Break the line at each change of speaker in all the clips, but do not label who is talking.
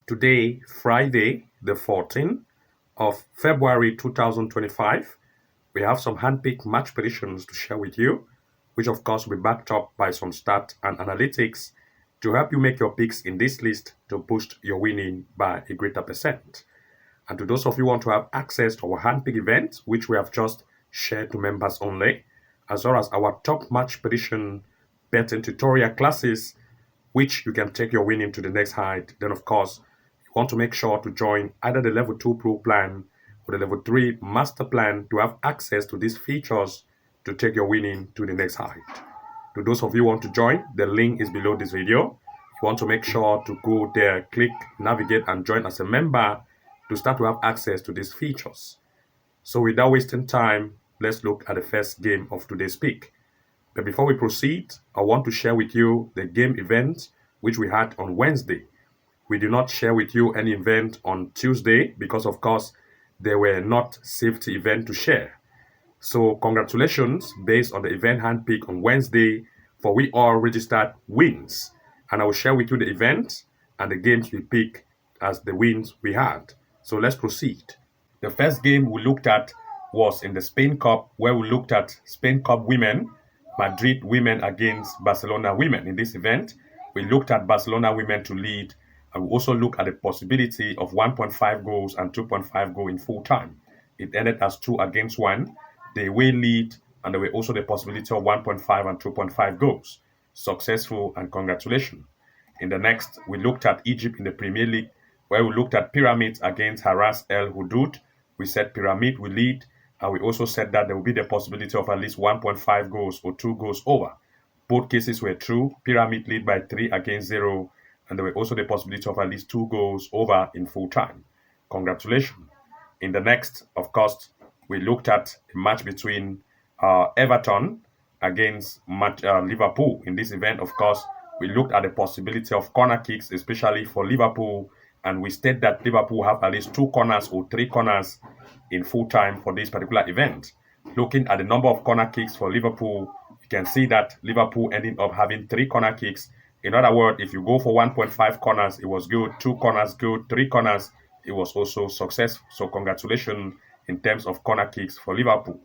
Today, Friday, the 14th of February 2025, we have some handpicked match predictions to share with you, which of course will be backed up by some stats and analytics to help you make your picks in this list to boost your winning by a greater percent. And to those of you who want to have access to our handpicked event, which we have just shared to members only, as well as our top match prediction betting tutorial classes, which you can take your winning to the next height, then of course, you want to make sure to join either the level 2 pro plan or the level 3 master plan to have access to these features to take your winning to the next height. To those of you who want to join, the link is below this video. You want to make sure to go there, click, navigate, and join as a member to start to have access to these features. So without wasting time, let's look at the first game of today's pick. But before we proceed, I want to share with you the game event which we had on Wednesday. We did not share with you any event on Tuesday because, of course, there were not safety event to share. So congratulations based on the event handpick on Wednesday for we all registered wins. And I will share with you the event and the games we pick as the wins we had. So let's proceed. The first game we looked at was in the Spain Cup, where we looked at Spain Cup women, Madrid women against Barcelona women. In this event, we looked at Barcelona women to lead, and we also looked at the possibility of 1.5 goals and 2.5 goals in full time. It ended as 2-1. They away lead, and there were also the possibility of 1.5 and 2.5 goals. Successful, and congratulations. In the next, we looked at Egypt in the Premier League, where we looked at Pyramids against Haras El Hudud. We said Pyramid will lead, and we also said that there will be the possibility of at least 1.5 goals or 2 goals over. Both cases were true. Pyramid lead by 3-0, and there were also the possibility of at least 2 goals over in full time. Congratulations. In the next, of course, we looked at a match between Everton against Liverpool. In this event, of course, we looked at the possibility of corner kicks, especially for Liverpool, and we state that Liverpool have at least 2 corners or 3 corners in full time for this particular event. Looking at the number of corner kicks for Liverpool, you can see that Liverpool ending up having 3 corner kicks. In other words, if you go for 1.5 corners, it was good. 2 corners, good. 3 corners, it was also successful. So congratulations in terms of corner kicks for Liverpool.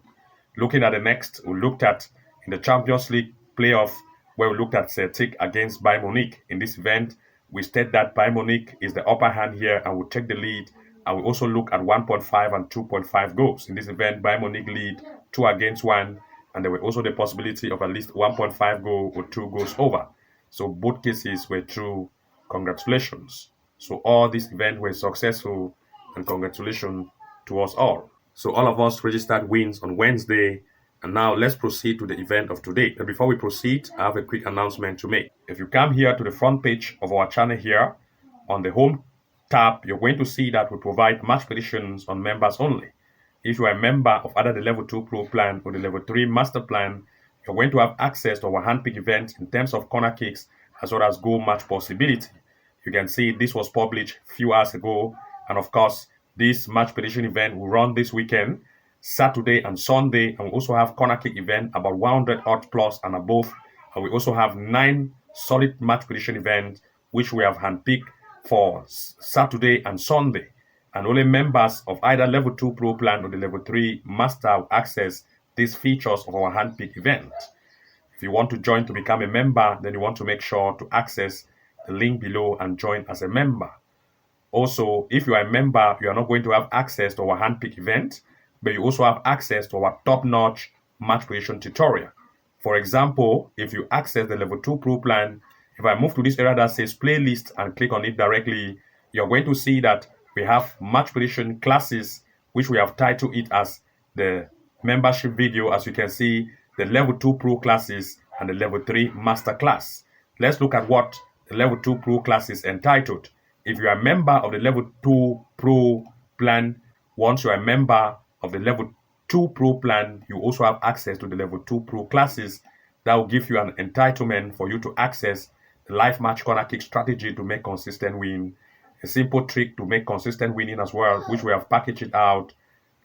Looking at the next, we looked at in the Champions League playoff, where we looked at Celtic against Bayern Munich. In this event, we state that Bayern Munich is the upper hand here and will take the lead. And we also look at 1.5 and 2.5 goals. In this event, Bayern Munich lead 2-1, and there were also the possibility of at least 1.5 goal or 2 goals over. So both cases were true. Congratulations. So all these events were successful, and congratulations to us all. So all of us registered wins on Wednesday. And now let's proceed to the event of today. And before we proceed, I have a quick announcement to make. If you come here to the front page of our channel here, on the home tab, you're going to see that we provide match predictions on members only. If you are a member of either the level 2 pro plan or the level 3 master plan, you're going to have access to our handpick event in terms of corner kicks as well as goal match possibility. You can see this was published a few hours ago. And of course, this match prediction event will run this weekend, Saturday and Sunday, and we also have corner kick event about 100 odds plus and above, and we also have 9 solid match prediction events which we have handpicked for Saturday and Sunday, and only members of either level 2 pro plan or the level 3 master will access these features of our handpick event. If you want to join to become a member, then you want to make sure to access the link below and join as a member. Also, if you are a member, you are not going to have access to our handpick event, but you also have access to our top-notch match prediction tutorial. For example, if you access the level 2 pro plan, if I move to this area that says playlist and click on it directly, you're going to see that we have match prediction classes, which we have titled it as the membership video. As you can see, the level 2 pro classes and the level 3 master class. Let's look at what the level 2 pro class is entitled. If you are a member of the level 2 pro plan, once you are a member of the level 2 pro plan, you also have access to the level 2 pro classes. That will give you an entitlement for you to access the live match corner kick strategy to make consistent win, a simple trick to make consistent winning as well, which we have packaged it out,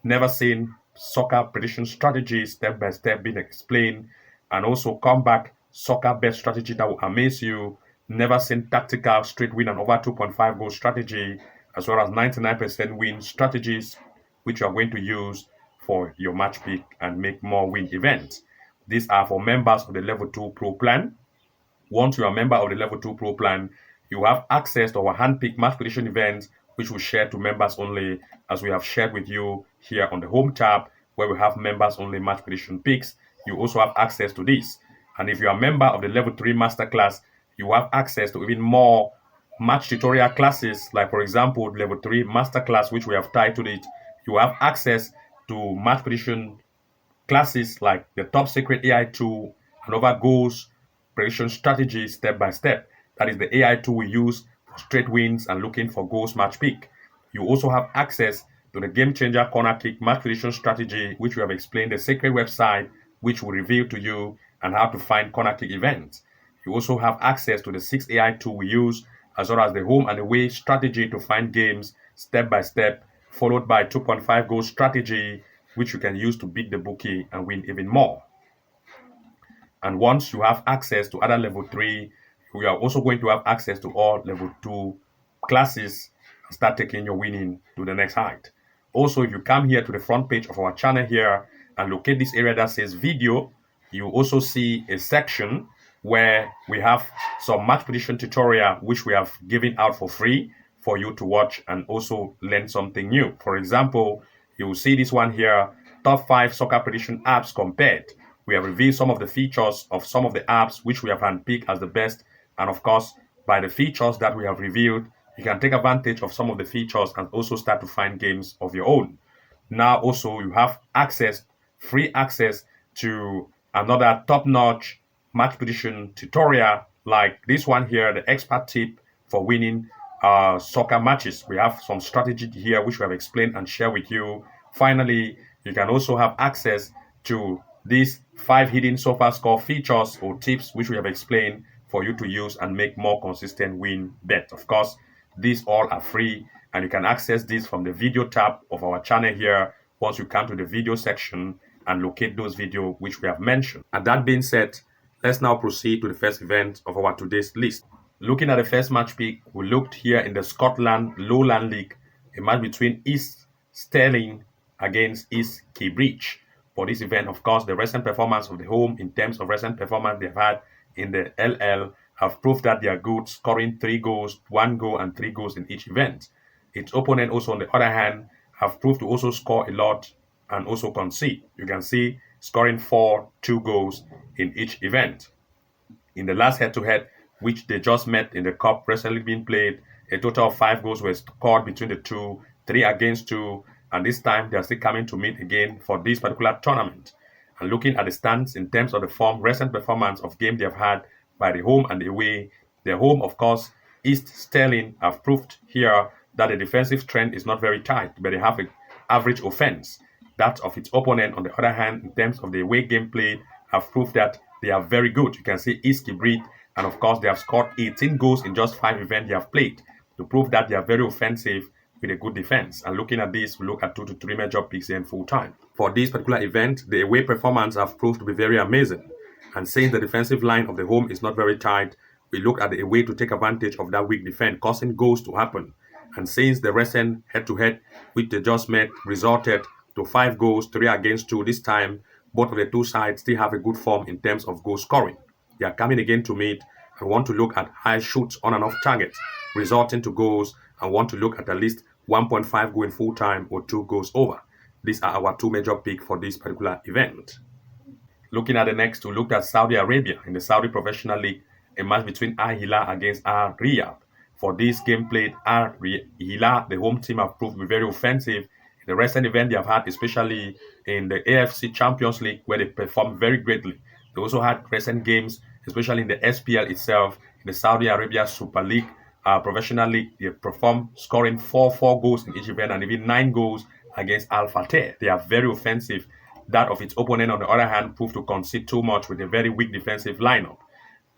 never seen soccer prediction strategy step by step being explained, and also comeback soccer bet strategy that will amaze you, never seen tactical straight win and over 2.5 goal strategy, as well as 99% win strategies, which you are going to use for your match pick and make more win events. These are for members of the Level 2 Pro plan. Once you are a member of the Level 2 Pro plan, you have access to our hand-picked match prediction events, which we share to members only, as we have shared with you here on the Home tab, where we have members-only match prediction picks. You also have access to this. And if you are a member of the Level 3 Masterclass, you have access to even more match tutorial classes, like, for example, Level 3 Masterclass, which we have titled it. You have access to match prediction classes like the top secret AI tool and over goals prediction strategy step by step. That is the AI tool we use for straight wins and looking for goals match pick. You also have access to the game changer corner kick match prediction strategy, which we have explained the secret website, which will reveal to you and how to find corner kick events. You also have access to the 6 AI tool we use, as well as the home and away strategy to find games step by step, followed by 2.5 goal strategy, which you can use to beat the bookie and win even more. And once you have access to other level 3, we are also going to have access to all level 2 classes and start taking your winning to the next height. Also, if you come here to the front page of our channel here and locate this area that says video, you also see a section where we have some match prediction tutorial which we have given out for free for you to watch and also learn something new. For example, you will see this one here, top 5 soccer prediction apps compared. We have revealed some of the features of some of the apps which we have handpicked as the best. And of course, by the features that we have revealed, you can take advantage of some of the features and also start to find games of your own. Now also you have access, free access to another top-notch match prediction tutorial like this one here, the expert tip for winning soccer matches. We have some strategy here which we have explained and shared with you. Finally, you can also have access to these 5 hidden Sofascore features or tips which we have explained for you to use and make more consistent win bet. Of course, these all are free and you can access this from the video tab of our channel here once you come to the video section and locate those videos which we have mentioned. And that being said, let's now proceed to the first event of our today's list. Looking at the first match pick, we looked here in the Scotland Lowland League, a match between East Stirling against East Keybridge. For this event, of course, the recent performance of the home in terms of recent performance they've had in the LL have proved that they are good, scoring 3 goals, 1 goal, and 3 goals in each event. Its opponent also, on the other hand, have proved to also score a lot and also concede. You can see scoring 2 goals in each event. In the last head-to-head, which they just met in the cup recently being played, a total of 5 goals were scored between the two, 3 against 2, and this time they are still coming to meet again for this particular tournament. And looking at the stands in terms of the form, recent performance of game they have had by the home and the away, their home, of course, East Stirling have proved here that the defensive strength is not very tight, but they have an average offense. That of its opponent, on the other hand, in terms of the away game played, have proved that they are very good. You can see East Keybridge, and of course, they have scored 18 goals in just 5 events they have played to prove that they are very offensive with a good defense. And looking at this, we look at 2 to 3 major picks here in full time. For this particular event, the away performance have proved to be very amazing. And since the defensive line of the home is not very tight, we look at the away to take advantage of that weak defense, causing goals to happen. And since the recent head-to-head, which they just met, resulted to 5 goals, 3 against 2 this time, both of the two sides still have a good form in terms of goal scoring. They are coming again to meet and want to look at high shoots on and off targets, resulting to goals, and want to look at least 1.5 goal in full time or 2 goals over. These are our 2 major picks for this particular event. Looking at the next, we looked at Saudi Arabia in the Saudi Professional League, a match between Al Hilal against Al Riyadh. For this game played, Al Hilal, the home team, have proved to be very offensive. In the recent event they have had, especially in the AFC Champions League, where they performed very greatly. They also had recent games, especially in the SPL itself, in the Saudi Arabia Super League, Professional League. They performed scoring 4 goals in each event and even 9 goals against Al Fateh. They are very offensive. That of its opponent, on the other hand, proved to concede too much with a very weak defensive lineup.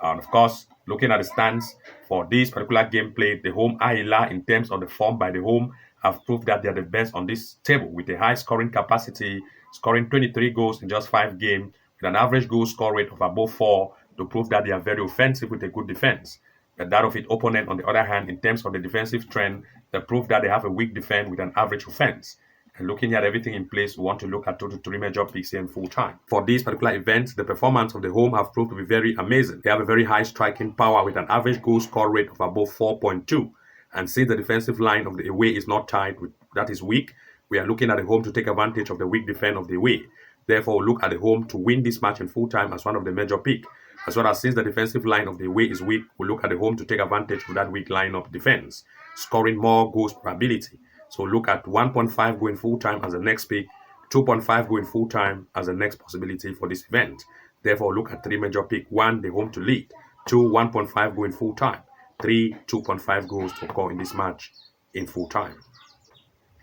And of course, looking at the stands for this particular game played, the home Al Hilal, in terms of the form by the home, have proved that they are the best on this table with a high scoring capacity, scoring 23 goals in just 5 games with an average goal score rate of above 4 to prove that they are very offensive with a good defense. That of its opponent, on the other hand, in terms of the defensive trend, they prove that they have a weak defense with an average offense. And looking at everything in place, we want to look at 2 to 3 major picks here in full time. For these particular events, the performance of the home have proved to be very amazing. They have a very high striking power with an average goal score rate of above 4.2. And since the defensive line of the away is not tied, that is weak, we are looking at the home to take advantage of the weak defense of the away. Therefore, we'll look at the home to win this match in full time as one of the major picks. As well as since the defensive line of the away is weak, we'll look at the home to take advantage of that weak lineup defense, scoring more goals probability. So look at 1.5 going full time as the next pick, 2.5 going full time as the next possibility for this event. Therefore, look at 3 major pick. 1, the home to lead. 2, 1.5 going full time. 3, 2.5 goals to occur in this match in full time.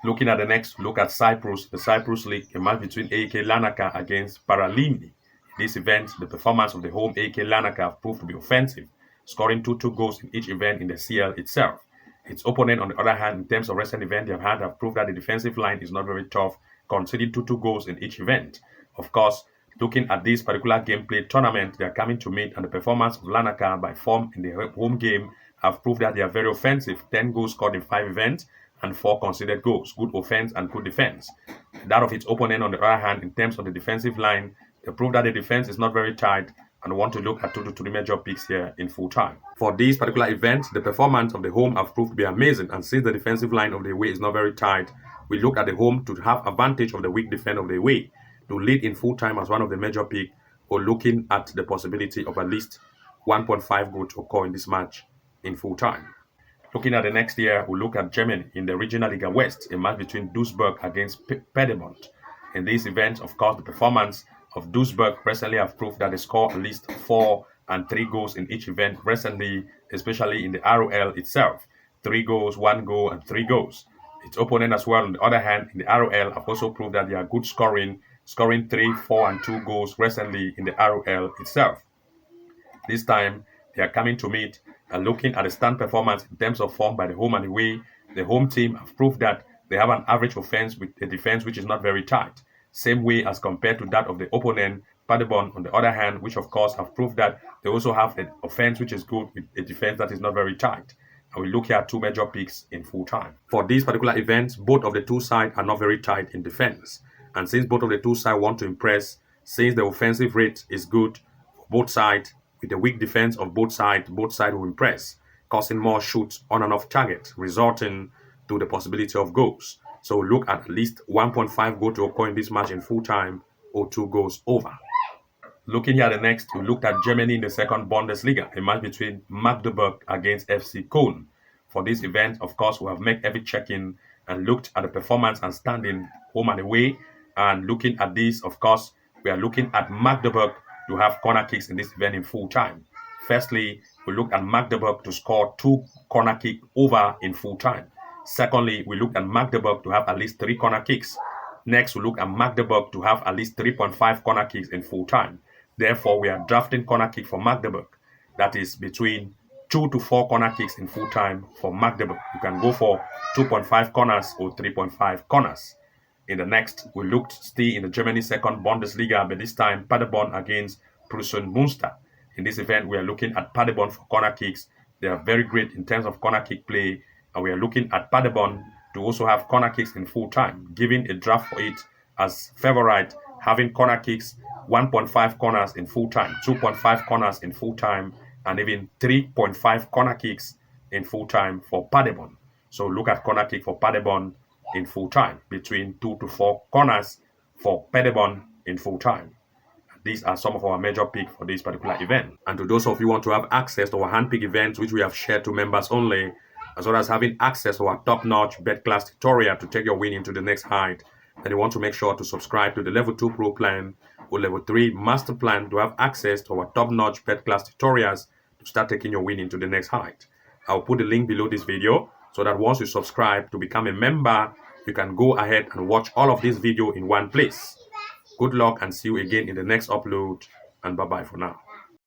Looking at the next, look at Cyprus, the Cyprus League, a match between AEK Larnaca against Paralimni. In this event, the performance of the home AEK Larnaca have proved to be offensive, scoring 2 goals in each event in the CL itself. Its opponent, on the other hand, in terms of recent events they have proved that the defensive line is not very tough, conceding 2 goals in each event. Of course, looking at this particular gameplay tournament they are coming to meet, and the performance of Larnaca by form in the home game have proved that they are very offensive. 10 goals scored in 5 events and 4 conceded goals. Good offense and good defense. That of its opponent, on the other hand, in terms of the defensive line, they prove that the defense is not very tight, and want to look at 2 to 3 major picks here in full time. For these particular events, the performance of the home have proved to be amazing, and since the defensive line of the away is not very tight, we look at the home to have advantage of the weak defense of the away to lead in full time as one of the major picks, or looking at the possibility of at least 1.5 goal to occur in this match in full time. Looking at the next year, we'll look at Germany in the Regional Liga West, a match between Duisburg against Piedmont. In this event, of course, the performance of Duisburg recently have proved that they score at least 4 and 3 goals in each event recently, especially in the ROL itself. 3 goals, 1 goal, and 3 goals. Its opponent as well, on the other hand, in the ROL have also proved that they are good scoring 3, 4, and 2 goals recently in the ROL itself. This time, they are coming to meet and looking at the stand performance in terms of form by the home and away. The home team have proved that they have an average offense with a defense which is not very tight. Same way as compared to that of the opponent, Paderborn, on the other hand, which of course have proved that they also have an offense which is good with a defense that is not very tight. And we look here at 2 major picks in full time. For these particular events, both of the 2 sides are not very tight in defense. And since both of the 2 sides want to impress, since the offensive rate is good for both sides, with the weak defense of both sides will impress, causing more shoots on and off target, resulting to the possibility of goals. So look at least 1.5 goal to occur in this match in full time, or 2 goals over. Looking here at the next, we looked at Germany in the second Bundesliga, a match between Magdeburg against FC Köln. For this event, of course, we have made every check-in and looked at the performance and standing home and away. And looking at this, of course, we are looking at Magdeburg to have corner kicks in this event in full time. Firstly, we look at Magdeburg to score 2 corner kicks over in full time. Secondly, we look at Magdeburg to have at least 3 corner kicks. Next, we look at Magdeburg to have at least 3.5 corner kicks in full time. Therefore, we are drafting corner kick for Magdeburg. That is between 2 to 4 corner kicks in full time for Magdeburg. You can go for 2.5 corners or 3.5 corners. In the next, we looked still in the Germany second Bundesliga, but this time Paderborn against Prussen Münster. In this event, we are looking at Paderborn for corner kicks. They are very great in terms of corner kick play, and we are looking at Paderborn to also have corner kicks in full time, giving a draft for it as favorite, having corner kicks, 1.5 corners in full time, 2.5 corners in full time, and even 3.5 corner kicks in full time for Paderborn. So look at corner kick for Paderborn in full time, between 2 to 4 corners for Paderborn in full time. These are some of our major picks for this particular event. And to those of you who want to have access to our handpick events, which we have shared to members only, as well as having access to our top-notch bet class tutorial to take your winning to the next height, then you want to make sure to subscribe to the Level 2 Pro plan or Level 3 Master plan to have access to our top-notch bet class tutorials to start taking your winning to the next height. I'll put the link below this video so that once you subscribe to become a member, you can go ahead and watch all of this video in one place. Good luck and see you again in the next upload, and bye-bye for now.